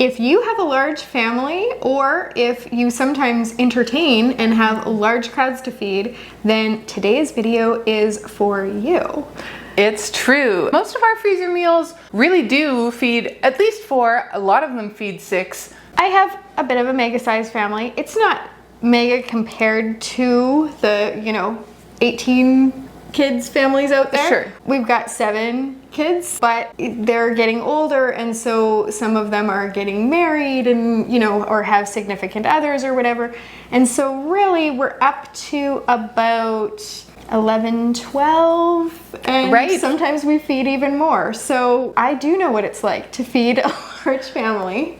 If you have a large family, or if you sometimes entertain and have large crowds to feed, then today's video is for you. It's true. Most of our freezer meals really do feed at least 4. A lot of them feed 6. I have a bit of a mega-sized family. It's not mega compared to the, 18 kids families out there. Sure. We've got 7 kids, but they're getting older, and so some of them are getting married and, or have significant others or whatever. And so really we're up to about 11, 12, and right. Sometimes we feed even more. So I do know what it's like to feed a large family.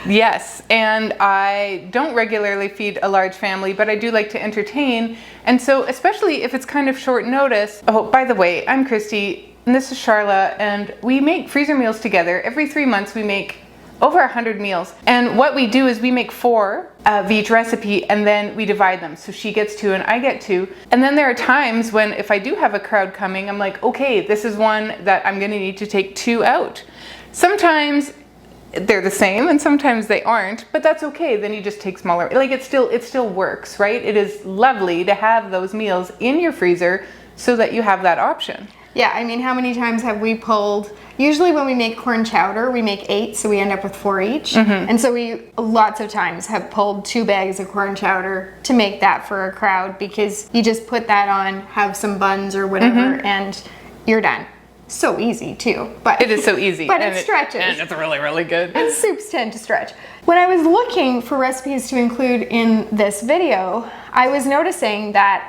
Yes, and I don't regularly feed a large family, but I do like to entertain. And so especially if it's kind of short notice. Oh, by the way, I'm Christy, and this is Charla, and we make freezer meals together. Every 3 months we make over 100 meals. And what we do is we make 4 of each recipe, and then we divide them. So she gets 2 and I get 2. And then there are times when if I do have a crowd coming, I'm like, okay, this is one that I'm gonna need to take 2 out. Sometimes they're the same and sometimes they aren't, but that's okay. Then you just take smaller, like it still works, right? It is lovely to have those meals in your freezer so that you have that option. Yeah, I mean, how many times have we pulled, usually when we make corn chowder, we make 8, so we end up with 4 each. And so we lots of times have pulled 2 bags of corn chowder to make that for a crowd, because you just put that on, have some buns or whatever, and you're done. So easy too, but it is so easy. But it stretches. And it's really, really good. And soups tend to stretch. When I was looking for recipes to include in this video, I was noticing that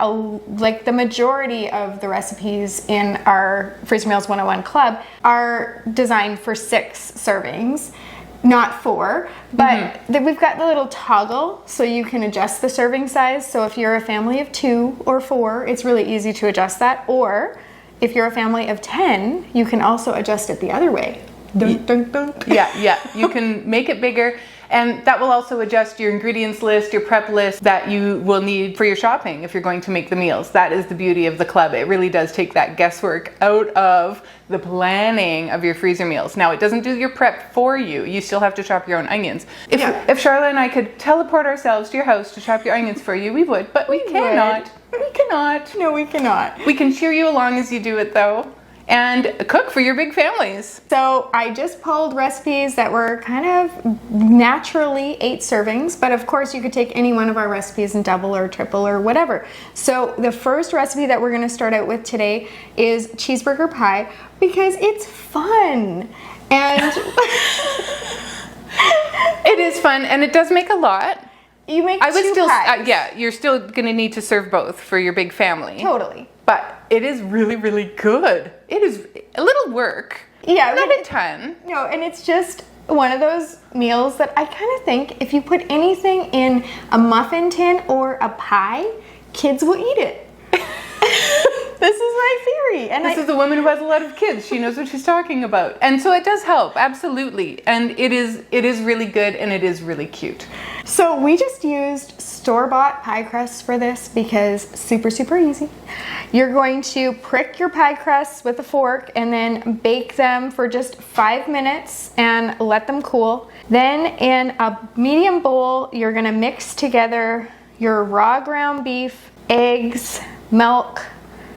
like the majority of the recipes in our Freezer Meals 101 Club are designed for 6 servings, not 4, but we've got the little toggle so you can adjust the serving size. So if you're a family of 2 or 4, it's really easy to adjust that. Or if you're a family of 10, you can also adjust it the other way. Dun, dun, dun. Yeah, you can make it bigger, and that will also adjust your ingredients list, your prep list that you will need for your shopping if you're going to make the meals. That is the beauty of the club. It really does take that guesswork out of the planning of your freezer meals. Now, it doesn't do your prep for you. You still have to chop your own onions. If Charla and I could teleport ourselves to your house to chop your onions for you, we would, but we cannot. We cannot. No, we cannot. We can cheer you along as you do it, though, and cook for your big families. So I just pulled recipes that were kind of naturally 8 servings, but of course you could take any one of our recipes and double or triple or whatever. So the first recipe that we're going to start out with today is cheeseburger pie, because it's fun. And it is fun, and it does make a lot. You make I would 2 still, pies. yeah, you're still gonna need to serve both for your big family. Totally. But it is really, really good. It is a little work. Yeah. Not a ton. No, and it's just one of those meals that I kind of think if you put anything in a muffin tin or a pie, kids will eat it. This is my theory. And this is a woman who has a lot of kids. She knows what she's talking about. And so it does help, absolutely. And it is really good, and it is really cute. So we just used store-bought pie crusts for this because super, super easy. You're going to prick your pie crusts with a fork and then bake them for just 5 minutes and let them cool. Then in a medium bowl, you're gonna mix together your raw ground beef, eggs, milk,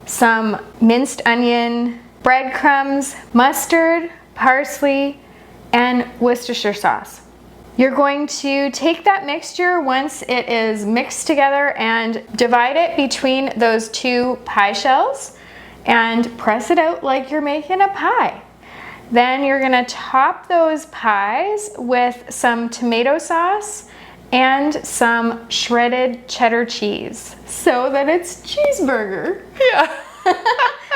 some minced onion, breadcrumbs, mustard, parsley, and Worcestershire sauce. You're going to take that mixture once it is mixed together and divide it between those 2 pie shells and press it out like you're making a pie. Then you're gonna top those pies with some tomato sauce and some shredded cheddar cheese so that it's cheeseburger. Yeah.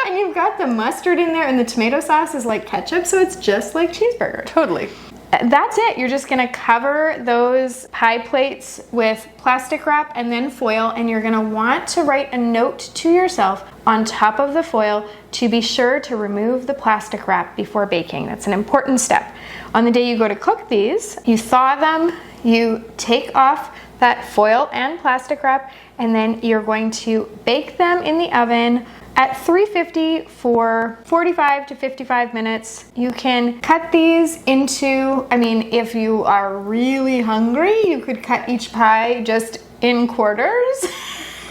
And you've got the mustard in there, and the tomato sauce is like ketchup, so it's just like cheeseburger. Totally. That's it. You're just gonna cover those pie plates with plastic wrap and then foil, and you're gonna want to write a note to yourself on top of the foil to be sure to remove the plastic wrap before baking. That's an important step. On the day you go to cook these, you thaw them, you take off that foil and plastic wrap, and then you're going to bake them in the oven at 350 for 45 to 55 minutes. You can cut these into, I mean, if you are really hungry, you could cut each pie just in quarters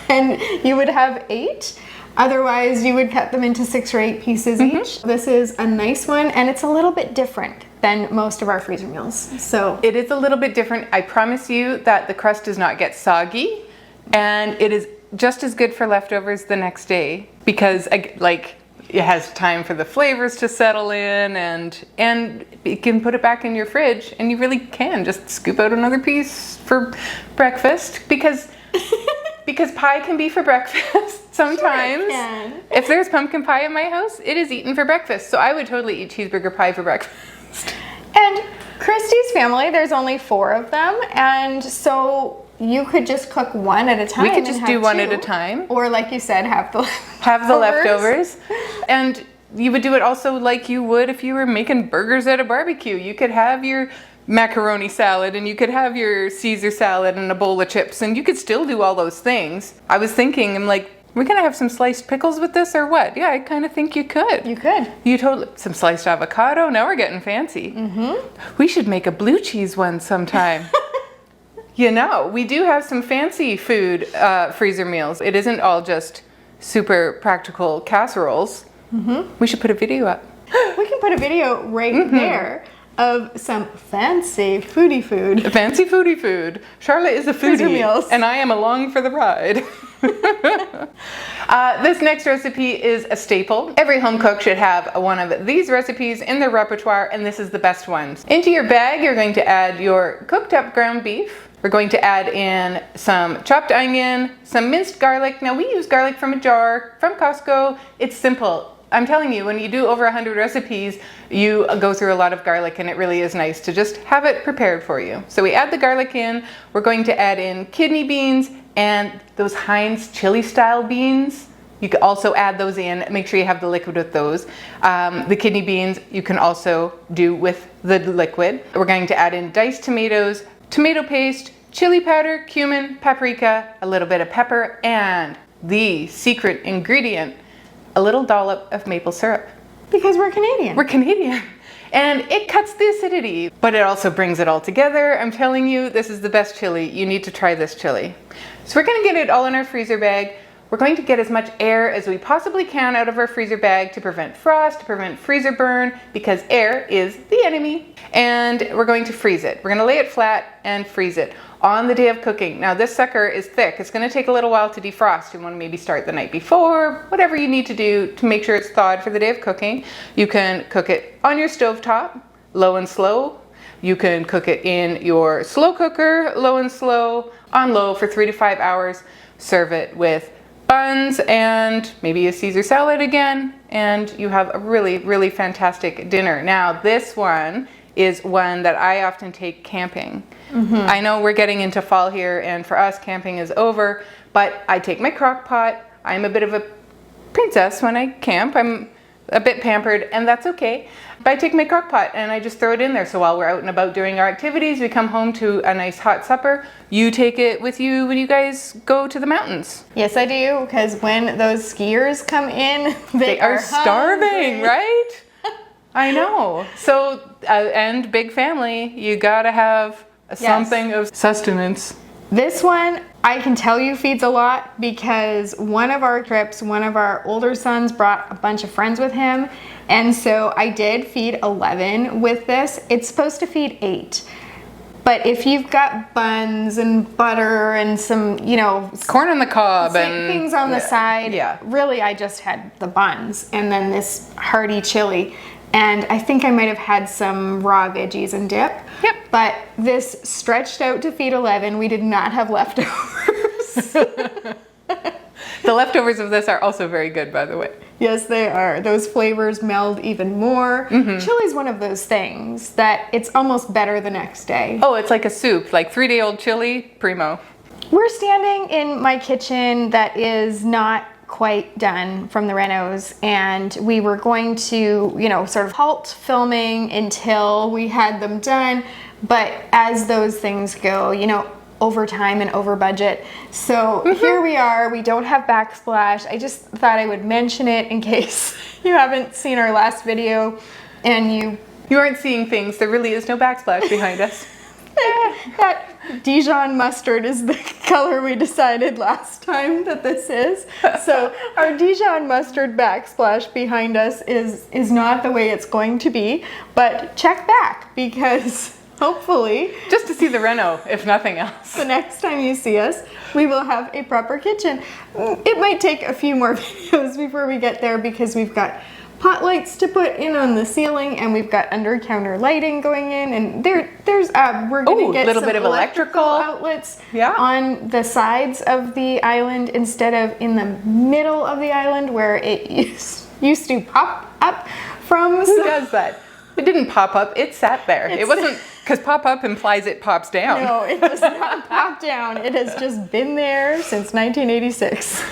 and you would have 8. Otherwise, you would cut them into 6 or 8 pieces each. This is a nice one, and it's a little bit different than most of our freezer meals. So it is a little bit different. I promise you that the crust does not get soggy, and it is just as good for leftovers the next day because like it has time for the flavors to settle in, and you can put it back in your fridge, and you really can just scoop out another piece for breakfast because pie can be for breakfast sometimes. Sure it can. If there's pumpkin pie in my house, it is eaten for breakfast. So I would totally eat cheeseburger pie for breakfast. And Christy's family, there's only 4 of them, and so you could just cook one at a time. We could just and do have one 2. at a time. Or like you said, have the leftovers. And you would do it also like you would if you were making burgers at a barbecue. You could have your macaroni salad, and you could have your Caesar salad and a bowl of chips, and you could still do all those things. I was thinking, I'm like, we're gonna have some sliced pickles with this or what? Yeah, I kind of think you could. You could. You totally, some sliced avocado. Now we're getting fancy. We should make a blue cheese one sometime. You know, we do have some fancy food freezer meals. It isn't all just super practical casseroles. We should put a video up. We can put a video right there of some fancy foodie food. Fancy foodie food. Charlotte is a Freezer foodie, meals. and I am along for the ride. This next recipe is a staple. Every home cook should have one of these recipes in their repertoire, and this is the best ones. Into your bag, you're going to add your cooked up ground beef. We're going to add in some chopped onion, some minced garlic. Now we use garlic from a jar from Costco. It's simple. I'm telling you, when you do over 100 recipes, you go through a lot of garlic, and it really is nice to just have it prepared for you. So we add the garlic in. We're going to add in kidney beans and those Heinz chili style beans. You can also add those in. Make sure you have the liquid with those. The kidney beans you can also do with the liquid. We're going to add in diced tomatoes, tomato paste, chili powder, cumin, paprika, a little bit of pepper, and the secret ingredient, a little dollop of maple syrup. Because we're Canadian. We're Canadian. And it cuts the acidity, but it also brings it all together. I'm telling you, this is the best chili. You need to try this chili. So we're gonna get it all in our freezer bag. We're going to get as much air as we possibly can out of our freezer bag to prevent frost, to prevent freezer burn, because air is the enemy. And we're going to freeze it. We're gonna lay it flat and freeze it on the day of cooking. Now this sucker is thick. It's gonna take a little while to defrost. You wanna maybe start the night before, whatever you need to do to make sure it's thawed for the day of cooking. You can cook it on your stovetop, low and slow. You can cook it in your slow cooker, low and slow, on low for 3 to 5 hours. Serve it with buns and maybe a Caesar salad again, and you have a really, really fantastic dinner. Now this one is one that I often take camping. I know we're getting into fall here, and for us camping is over, but I take my crock pot. I'm a bit of a princess when I camp. I'm a bit pampered, and that's okay. But I take my crock pot and I just throw it in there. So while we're out and about doing our activities, we come home to a nice hot supper. You take it with you when you guys go to the mountains. Yes, I do, because when those skiers come in, they are starving, hungry. right? I know. So, and big family, you gotta have something of sustenance. This one, I can tell you feeds a lot, because one of our trips, one of our older sons brought a bunch of friends with him. And so I did feed 11 with this. It's supposed to feed 8. But if you've got buns and butter and some, you know, corn on the cob and things on the side, really I just had the buns and then this hearty chili. And I think I might have had some raw veggies and dip. Yep. But this stretched out to feed 11. We did not have leftovers. The leftovers of this are also very good, by the way. Yes, they are. Those flavors meld even more. Chili's one of those things that it's almost better the next day. Oh, it's like a soup, like 3-day-old chili, primo. We're standing in my kitchen that is not quite done from the renos, and we were going to, you know, sort of halt filming until we had them done. But as those things go, you know, over time and over budget. So here we are. We don't have backsplash. I just thought I would mention it in case you haven't seen our last video and you aren't seeing things. There really is no backsplash behind us. That Dijon mustard is the color we decided last time that this is. So our Dijon mustard backsplash behind us is not the way it's going to be, but check back because hopefully, just to see the reno, if nothing else, the next time you see us, we will have a proper kitchen. It might take a few more videos before we get there because we've got pot lights to put in on the ceiling, and we've got under counter lighting going in, and there's we're gonna get a little bit of electrical outlets on the sides of the island instead of in the middle of the island where it used to pop up from. Who does that? It didn't pop up, it sat there. It wasn't, because pop up implies it pops down. No, it does not pop down. It has just been there since 1986.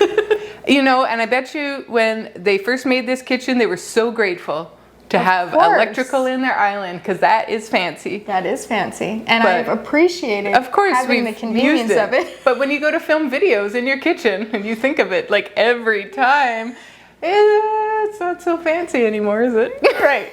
You know, and I bet you when they first made this kitchen, they were so grateful to have electrical in their island, because that is fancy. That is fancy. And I've appreciated having the convenience of it. But when you go to film videos in your kitchen and you think of it like every time, it's not so fancy anymore, is it? Right.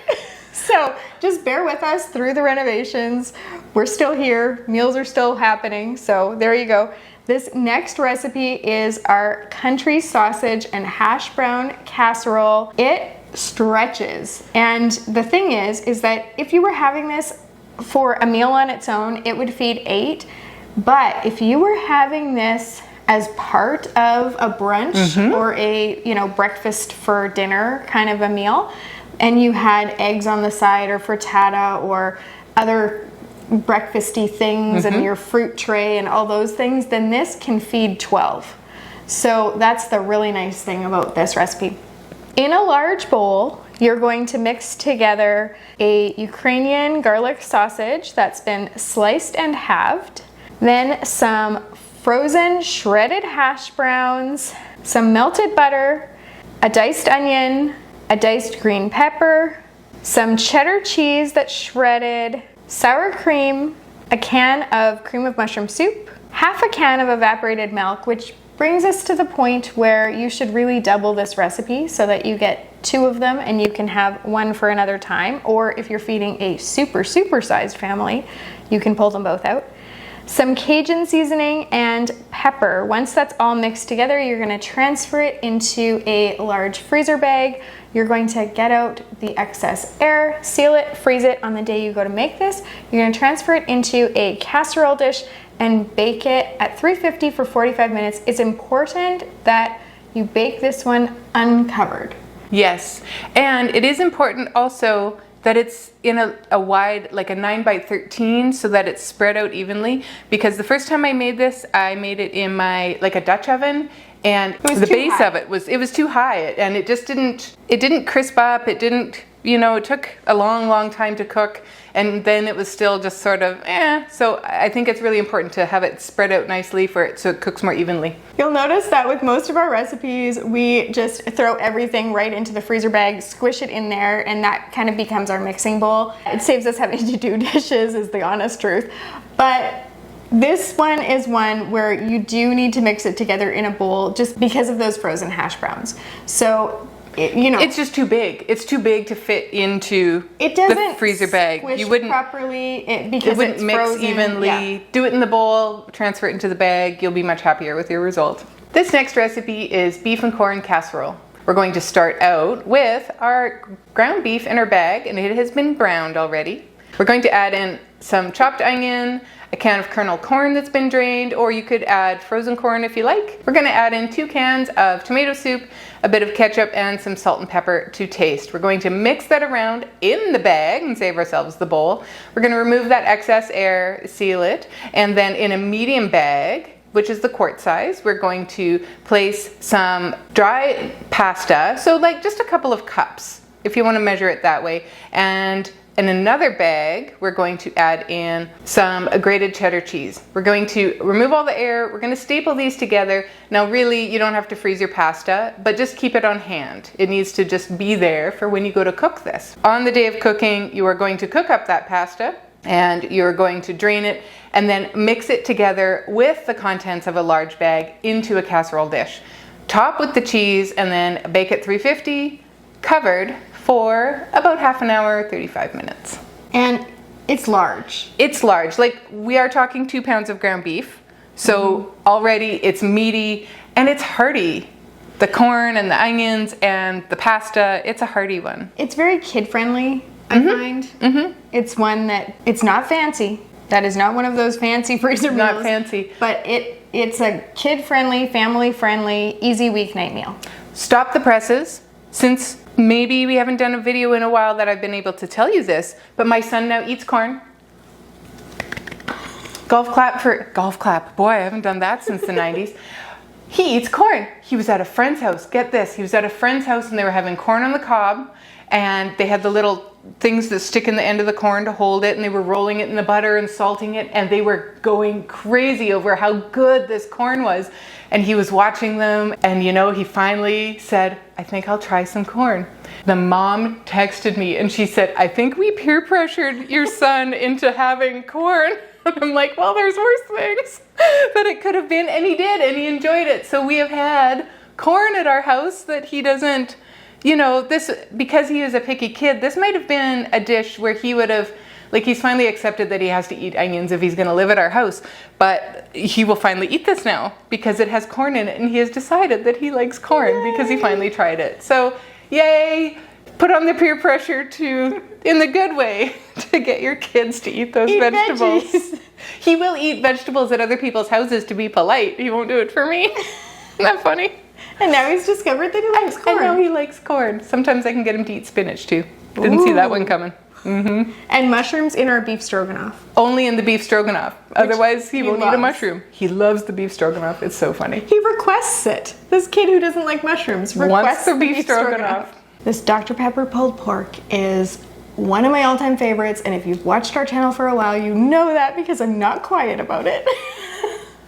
So just bear with us through the renovations. We're still here. Meals are still happening. So there you go. This next recipe is our country sausage and hash brown casserole. It stretches. And the thing is that if you were having this for a meal on its own, it would feed 8. But if you were having this as part of a brunch or a, breakfast for dinner kind of a meal, and you had eggs on the side or frittata or other breakfasty things and your fruit tray and all those things, then this can feed 12. So that's the really nice thing about this recipe. In a large bowl, you're going to mix together a Ukrainian garlic sausage that's been sliced and halved, then some frozen shredded hash browns, some melted butter, a diced onion, a diced green pepper, some cheddar cheese that's shredded, sour cream, a can of cream of mushroom soup, half a can of evaporated milk, which brings us to the point where you should really double this recipe so that you get 2 of them and you can have one for another time. Or if you're feeding a super sized family, you can pull them both out. Some Cajun seasoning and pepper. Once that's all mixed together, you're going to transfer it into a large freezer bag. You're going to get out the excess air, seal it, freeze it on the day you go to make this. You're going to transfer it into a casserole dish and bake it at 350 for 45 minutes. It's important that you bake this one uncovered. Yes, and it is important also that it's in a wide, like a 9x13, so that it's spread out evenly. Because the first time I made this, I made it in my, like a Dutch oven, and the base of it was too high, and it just didn't crisp up. It didn't, it took a long time to cook, and then it was still just sort of So I think it's really important to have it spread out nicely so it cooks more evenly. You'll notice that with most of our recipes, we just throw everything right into the freezer bag, squish it in there, and that kind of becomes our mixing bowl. It saves us having to do dishes, is the honest truth. But this one is one where you do need to mix it together in a bowl just because of those frozen hash browns. So it's just too big. It's too big to fit into the freezer bag. You wouldn't properly because it wouldn't it's mix frozen evenly. Yeah. Do it in the bowl, transfer it into the bag. You'll be much happier with your result. This next recipe is beef and corn casserole. We're going to start out with our ground beef in our bag, and it has been browned already. We're going to add in some chopped onion, a can of kernel corn that's been drained, or you could add frozen corn if you like. We're going to add in 2 cans of tomato soup, a bit of ketchup, and some salt and pepper to taste. We're going to mix that around in the bag and save ourselves the bowl. We're going to remove that excess air, seal it, and then in a medium bag, which is the quart size, we're going to place some dry pasta, so like just a couple of cups if you want to measure it that way. And in another bag, we're going to add in some grated cheddar cheese. We're going to remove all the air. We're going to staple these together. Now really, you don't have to freeze your pasta, but just keep it on hand. It needs to just be there for when you go to cook this. On the day of cooking, you are going to cook up that pasta. and you're going to drain it and then mix it together with the contents of a large bag into a casserole dish. Top with the cheese and then bake at 350, covered for about half an hour, 35 minutes. And it's large. It's large. Like, we are talking 2 pounds of ground beef. So already it's meaty and it's hearty. The corn and the onions and the pasta, it's a hearty one. It's very kid-friendly, I find. It's one that, it's not fancy. That is not one of those fancy freezer meals. Not fancy. But it's a kid-friendly, family-friendly, easy weeknight meal. Stop the presses. Since maybe we haven't done a video in a while that I've been able to tell you this, but my son now eats corn. Golf clap. Boy, I haven't done that since the 90s. He eats corn. He was at a friend's house. Get this. He was at a friend's house and they were having corn on the cob, and they had the little things that stick in the end of the corn to hold it, and they were rolling it in the butter and salting it, and they were going crazy over how good this corn was. And he was watching them, and he finally said, I think I'll try some corn. The mom texted me and she said, I think we peer pressured your son into having corn. I'm like, well, there's worse things that it could have been. And he did, and he enjoyed it. So we have had corn at our house that he doesn't, this, because he is a picky kid, this might have been a dish where he would have, he's finally accepted that he has to eat onions if he's going to live at our house. But he will finally eat this now because it has corn in it, and he has decided that he likes corn because he finally tried it. So, yay! Put on the peer pressure to, in the good way, to get your kids to eat those vegetables. Veggies. He will eat vegetables at other people's houses to be polite. He won't do it for me. Isn't that funny? And now he's discovered that he likes corn. And now he likes corn. Sometimes I can get him to eat spinach too. Didn't see that one coming. And mushrooms in our beef stroganoff. Only in the beef stroganoff. Otherwise, he won't eat a mushroom. He loves the beef stroganoff. It's so funny. He requests it. This kid who doesn't like mushrooms requests the beef stroganoff. This Dr. Pepper pulled pork is one of my all-time favorites, and if you've watched our channel for a while, you know that because I'm not quiet about it.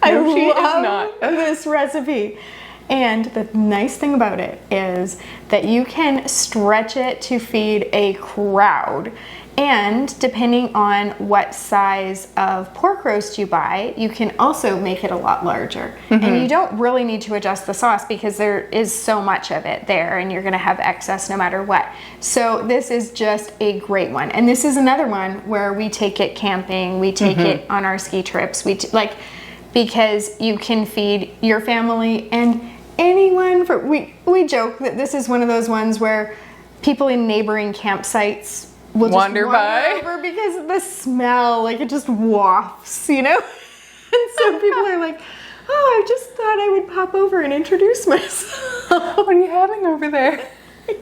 I love this recipe. And the nice thing about it is that you can stretch it to feed a crowd. And depending on what size of pork roast you buy, you can also make it a lot larger. And you don't really need to adjust the sauce because there is so much of it there and you're gonna have excess no matter what. So this is just a great one. And this is another one where we take it camping, we take it on our ski trips, because you can feed your family and anyone. We joke that this is one of those ones where people in neighboring campsites will just wander by over because the smell, it just wafts, And so people are like, oh, I just thought I would pop over and introduce myself. What are you having over there?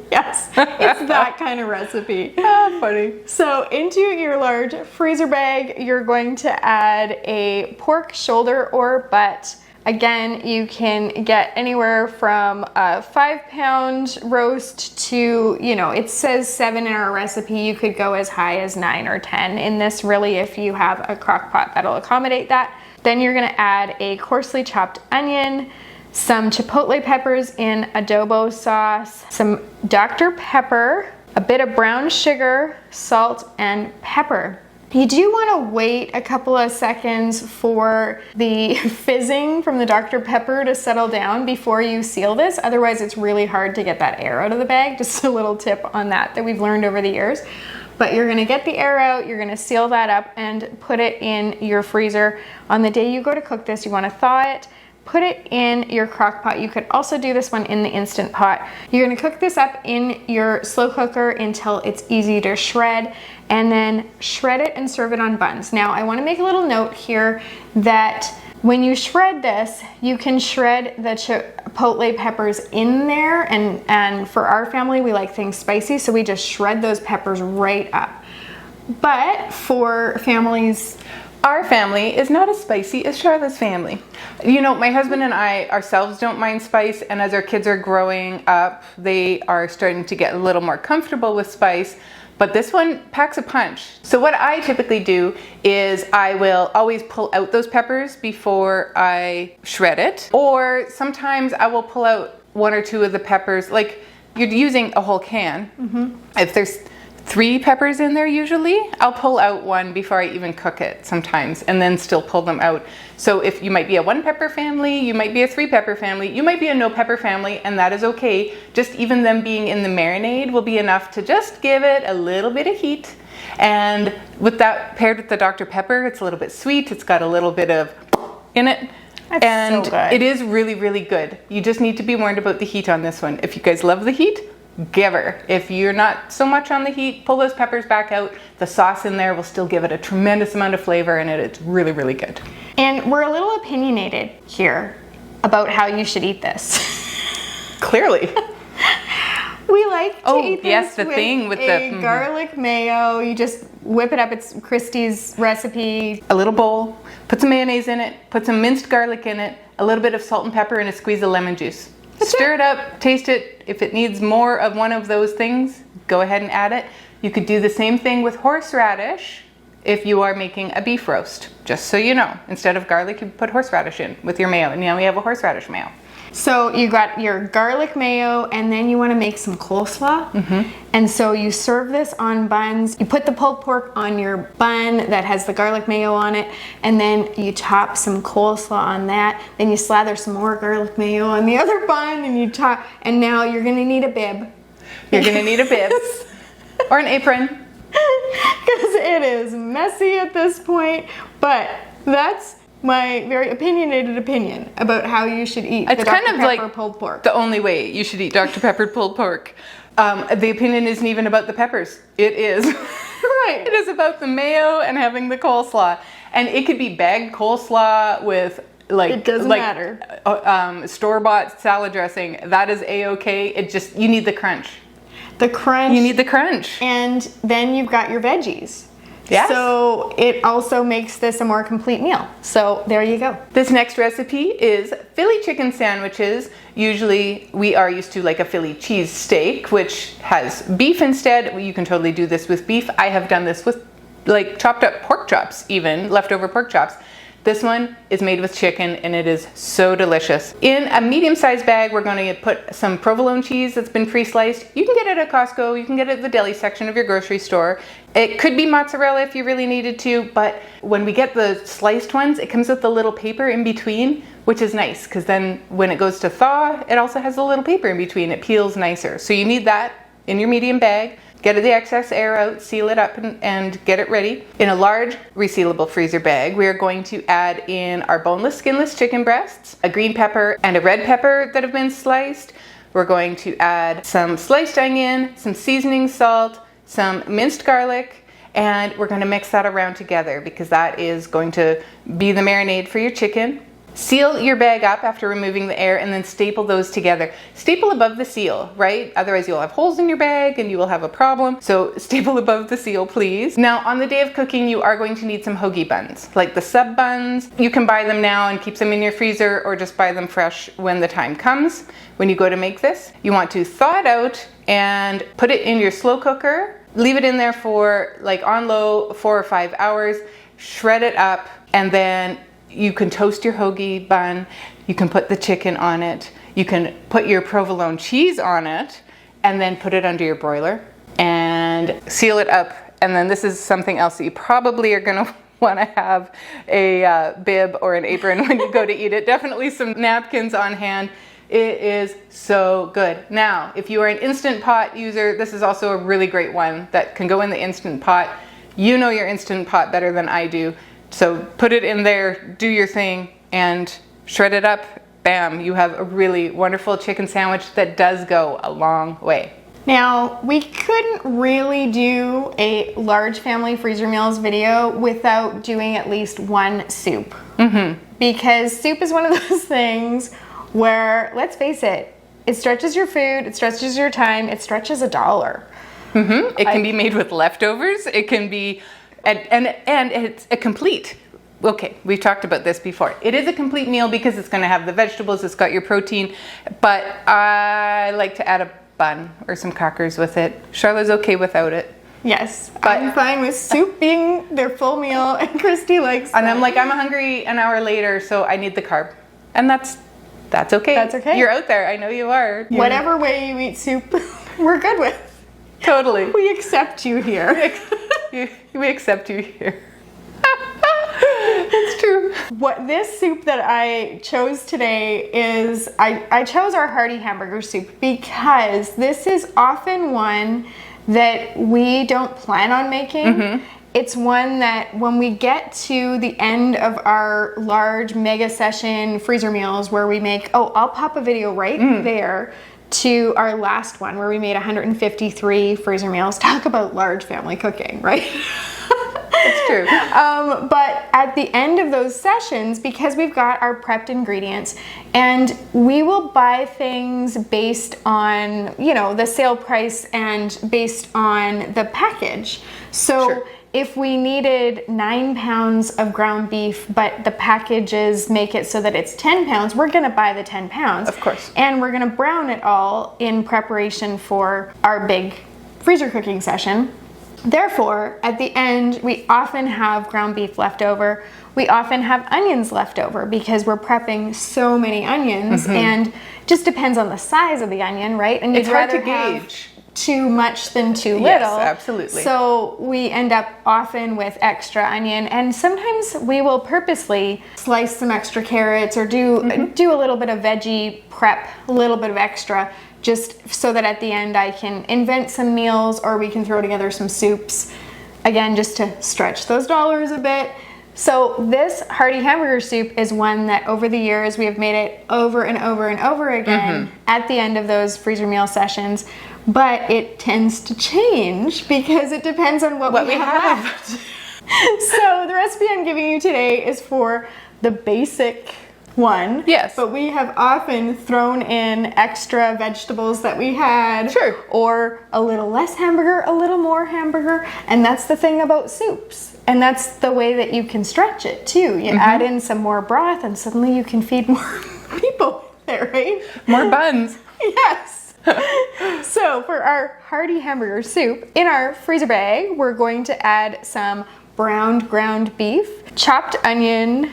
Yes, it's that kind of recipe. Funny. So into your large freezer bag, you're going to add a pork shoulder or butt. Again, you can get anywhere from a 5-pound roast to, it says 7 in our recipe. You could go as high as 9 or 10 in this, really, if you have a crock pot that'll accommodate that. Then you're gonna add a coarsely chopped onion, some chipotle peppers in adobo sauce, some Dr. Pepper, a bit of brown sugar, salt, and pepper. You do want to wait a couple of seconds for the fizzing from the Dr. Pepper to settle down before you seal this. Otherwise, it's really hard to get that air out of the bag. Just a little tip on that we've learned over the years. But you're going to get the air out, you're going to seal that up and put it in your freezer. On the day you go to cook this, you want to thaw it. Put it in your crock pot. You could also do this one in the Instant Pot. You're gonna cook this up in your slow cooker until it's easy to shred, and then shred it and serve it on buns. Now, I wanna make a little note here that when you shred this, you can shred the chipotle peppers in there, and for our family, we like things spicy, so we just shred those peppers right up. But for families, our family is not as spicy as Charlotte's family. My husband and I ourselves don't mind spice, and as our kids are growing up, they are starting to get a little more comfortable with spice, but this one packs a punch. So what I typically do is I will always pull out those peppers before I shred it, or sometimes I will pull out 1 or 2 of the peppers, like you're using a whole can. If 3 peppers in there usually. I'll pull out one before I even cook it sometimes and then still pull them out. So if you might be a 1 pepper family, you might be a 3 pepper family, you might be a no pepper family, and that is okay. Just even them being in the marinade will be enough to just give it a little bit of heat. And with that paired with the Dr. Pepper, it's a little bit sweet. It's got a little bit of in it. That's and so good. It is really, really good. You just need to be warned about the heat on this one. If you guys love the heat, give her. If you're not so much on the heat, pull those peppers back out. The sauce in there will still give it a tremendous amount of flavor, and it's really, really good. And we're a little opinionated here about how you should eat this. Clearly. We like to eat this yes, the thing with the garlic mayo. You just whip it up. It's Christy's recipe. A little bowl, put some mayonnaise in it, put some minced garlic in it, a little bit of salt and pepper, and a squeeze of lemon juice. Stir it up, taste it. If it needs more of one of those things, go ahead and add it. You could do the same thing with horseradish if you are making a beef roast, just so you know. Instead of garlic, you put horseradish in with your mayo, and now we have a horseradish mayo. So you got your garlic mayo, and then you want to make some coleslaw. And so you serve this on buns. You put the pulled pork on your bun that has the garlic mayo on it, and then you top some coleslaw on that. Then you slather some more garlic mayo on the other bun, and you top. And now you're going to need a bib. You're going to need a bib or an apron, because it is messy at this point. But that's my very opinionated opinion about how you should eat the Dr. Pepper pulled pork. The only way you should eat Dr. Pepper pulled pork. The opinion isn't even about the peppers. It is. Right. It is about the mayo and having the coleslaw. And it could be bagged coleslaw with it doesn't matter. Store-bought salad dressing. That is A-okay. It just, you need the crunch. The crunch. You need the crunch. And then you've got your veggies. Yes. So it also makes this a more complete meal. So there you go. This next recipe is Philly chicken sandwiches. Usually we are used to like a Philly cheese steak, which has beef instead. You can totally do this with beef. I have done this with like chopped up pork chops, even leftover pork chops. This one is made with chicken, and it is so delicious. In a medium-sized bag, we're going to put some provolone cheese that's been pre-sliced. You can get it at Costco. You can get it at the deli section of your grocery store. It could be mozzarella if you really needed to, but when we get the sliced ones, it comes with the little paper in between, which is nice, because then when it goes to thaw, it also has a little paper in between. It peels nicer. So you need that in your medium bag. Get the excess air out, seal it up, and get it ready. In a large resealable freezer bag, we are going to add in our boneless, skinless chicken breasts, a green pepper and a red pepper that have been sliced. We're going to add some sliced onion, some seasoning salt, some minced garlic, and we're going to mix that around together because that is going to be the marinade for your chicken. Seal your bag up after removing the air, and then staple those together. Staple above the seal, right? Otherwise you'll have holes in your bag and you will have a problem. So staple above the seal, please. Now on the day of cooking, you are going to need some hoagie buns, like the sub buns. You can buy them now and keep them in your freezer, or just buy them fresh when the time comes. When you go to make this, you want to thaw it out and put it in your slow cooker. Leave it in there for like on low 4 or 5 hours. Shred it up, and then you can toast your hoagie bun, you can put the chicken on it, you can put your provolone cheese on it, and then put it under your broiler and seal it up. And then this is something else that you probably are gonna wanna have a bib or an apron when you go to eat it. Definitely some napkins on hand. It is so good. Now, if you are an Instant Pot user, this is also a really great one that can go in the Instant Pot. You know your Instant Pot better than I do. So put it in there, do your thing, and shred it up. Bam, you have a really wonderful chicken sandwich that does go a long way. Now, we couldn't really do a large family freezer meals video without doing at least one soup. Because soup is one of those things where, let's face it, it stretches your food, it stretches your time, it stretches $1. It can be made with leftovers. It can be, and it's a complete. Okay, we've talked about this before. It is a complete meal because it's going to have the vegetables, it's got your protein, but I like to add a bun or some crackers with it. Charlotte's okay without it. Yes, but I'm fine with soup being their full meal, and Christy likes that. And I'm like, I'm hungry an hour later, so I need the carb. And that's okay. That's okay. You're out there, I know you are. Whatever way you eat soup, we're good with. Totally. We accept you here. We accept you here. It's true. What this soup that I chose today is, I chose our Hearty hamburger soup because this is often one that we don't plan on making. It's one that when we get to the end of our large mega session freezer meals where we make, I'll pop a video right there to our last one where we made 153 freezer meals. Talk about large family cooking, right? It's true. But at the end of those sessions, because we've got our prepped ingredients, and we will buy things based on, the sale price and based on the package. So if we needed 9 pounds of ground beef, but the packages make it so that it's 10 pounds, we're gonna buy the 10 pounds. Of course. And we're gonna brown it all in preparation for our big freezer cooking session. Therefore, at the end, we often have ground beef left over. We often have onions left over because we're prepping so many onions, and just depends on the size of the onion, right? And It's you'd hard to rather have gauge. too much than too little. Yes, absolutely. So we end up often with extra onion, and sometimes we will purposely slice some extra carrots or do a little bit of veggie prep, a little bit of extra, just so that at the end I can invent some meals or we can throw together some soups, again, just to stretch those dollars a bit. So this Hearty hamburger soup is one that over the years we have made it over and over and over again at the end of those freezer meal sessions, but it tends to change because it depends on what we have left. So the recipe I'm giving you today is for the basic one. Yes. But we have often thrown in extra vegetables that we had. Sure. Or a little less hamburger, a little more hamburger. And that's the thing about soups. And that's the way that you can stretch it too. You add in some more broth and suddenly you can feed more people there, right? More buns. Yes. So for our Hearty hamburger soup, in our freezer bag, we're going to add some browned ground beef, chopped onion,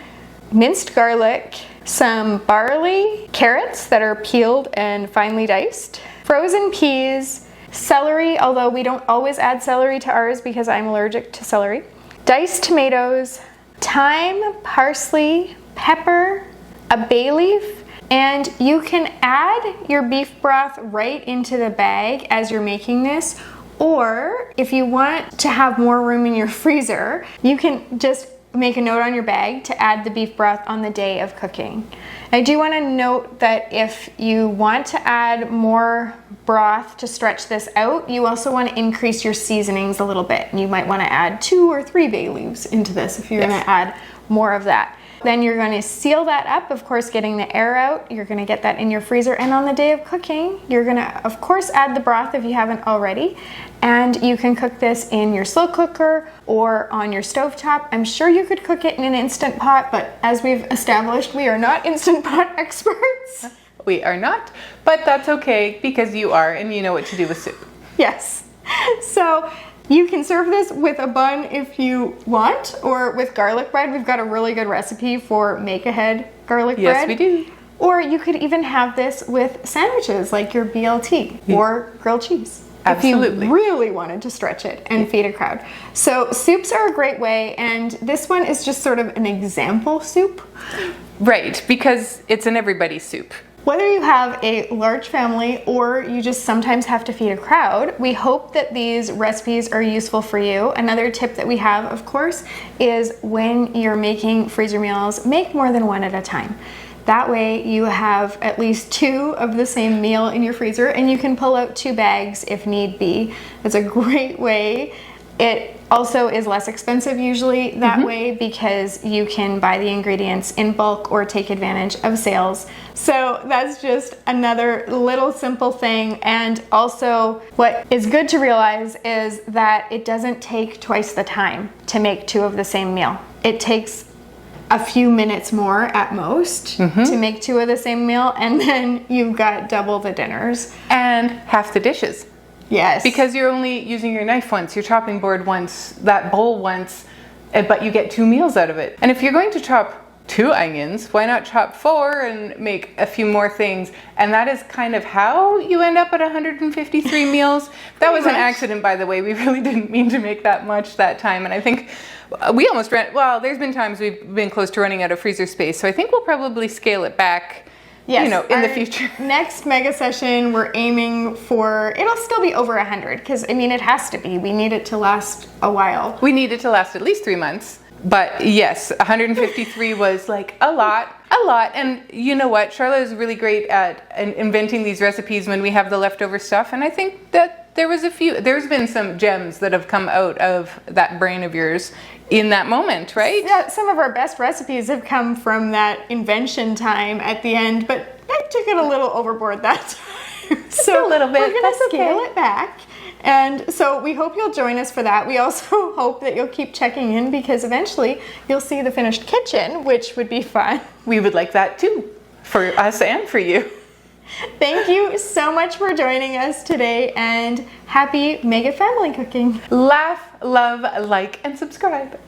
minced garlic, some barley, carrots that are peeled and finely diced, frozen peas, celery, although we don't always add celery to ours because I'm allergic to celery, diced tomatoes, thyme, parsley, pepper, a bay leaf, and you can add your beef broth right into the bag as you're making this, or if you want to have more room in your freezer, you can just make a note on your bag to add the beef broth on the day of cooking. I do want to note that if you want to add more broth to stretch this out, you also want to increase your seasonings a little bit. And you might want to add 2 or 3 bay leaves into this if you're going to add more of that. Then you're going to seal that up, of course, getting the air out. You're going to get that in your freezer. And on the day of cooking, you're going to, of course, add the broth if you haven't already. And you can cook this in your slow cooker or on your stovetop. I'm sure you could cook it in an Instant Pot, but as we've established, we are not Instant Pot experts. We are not, but that's okay because you are and you know what to do with soup. Yes. So you can serve this with a bun if you want, or with garlic bread. We've got a really good recipe for make-ahead garlic bread. Yes, we do. Or you could even have this with sandwiches like your BLT or grilled cheese. Absolutely. If you really wanted to stretch it and feed a crowd. So soups are a great way, and this one is just sort of an example soup. Right, because it's an everybody soup. Whether you have a large family or you just sometimes have to feed a crowd, we hope that these recipes are useful for you. Another tip that we have, of course, is when you're making freezer meals, make more than one at a time. That way you have at least 2 of the same meal in your freezer, and you can pull out 2 bags if need be. It's a great way. It also is less expensive usually that way because you can buy the ingredients in bulk or take advantage of sales. So that's just another little simple thing. And also what is good to realize is that it doesn't take twice the time to make 2 of the same meal. It takes a few minutes more at most to make 2 of the same meal, and then you've got double the dinners. And half the dishes. Yes. Because you're only using your knife once, your chopping board once, that bowl once, but you get 2 meals out of it. And if you're going to chop 2 onions. Why not chop 4 and make a few more things? And that is kind of how you end up at 153 meals. That was an accident, by the way. We really didn't mean to make that much that time. And I think we almost ran, well, there's been times we've been close to running out of freezer space. So I think we'll probably scale it back. Yes, you know, in the future. Next mega session, we're aiming for, it'll still be over 100, because I mean, it has to be. We need it to last a while. We need it to last at least 3 months. But yes, 153 was like a lot. And you know what? Charlotte is really great at inventing these recipes when we have the leftover stuff. And I think that there's been some gems that have come out of that brain of yours in that moment, right? Yeah, some of our best recipes have come from that invention time at the end, but I took it a little overboard that time. So a little bit. We're going to scale it back. And so we hope you'll join us for that. We also hope that you'll keep checking in, because eventually you'll see the finished kitchen, which would be fun. We would like that too, for us and for you. Thank you so much for joining us today, and happy mega family cooking. Laugh, love, like, and subscribe.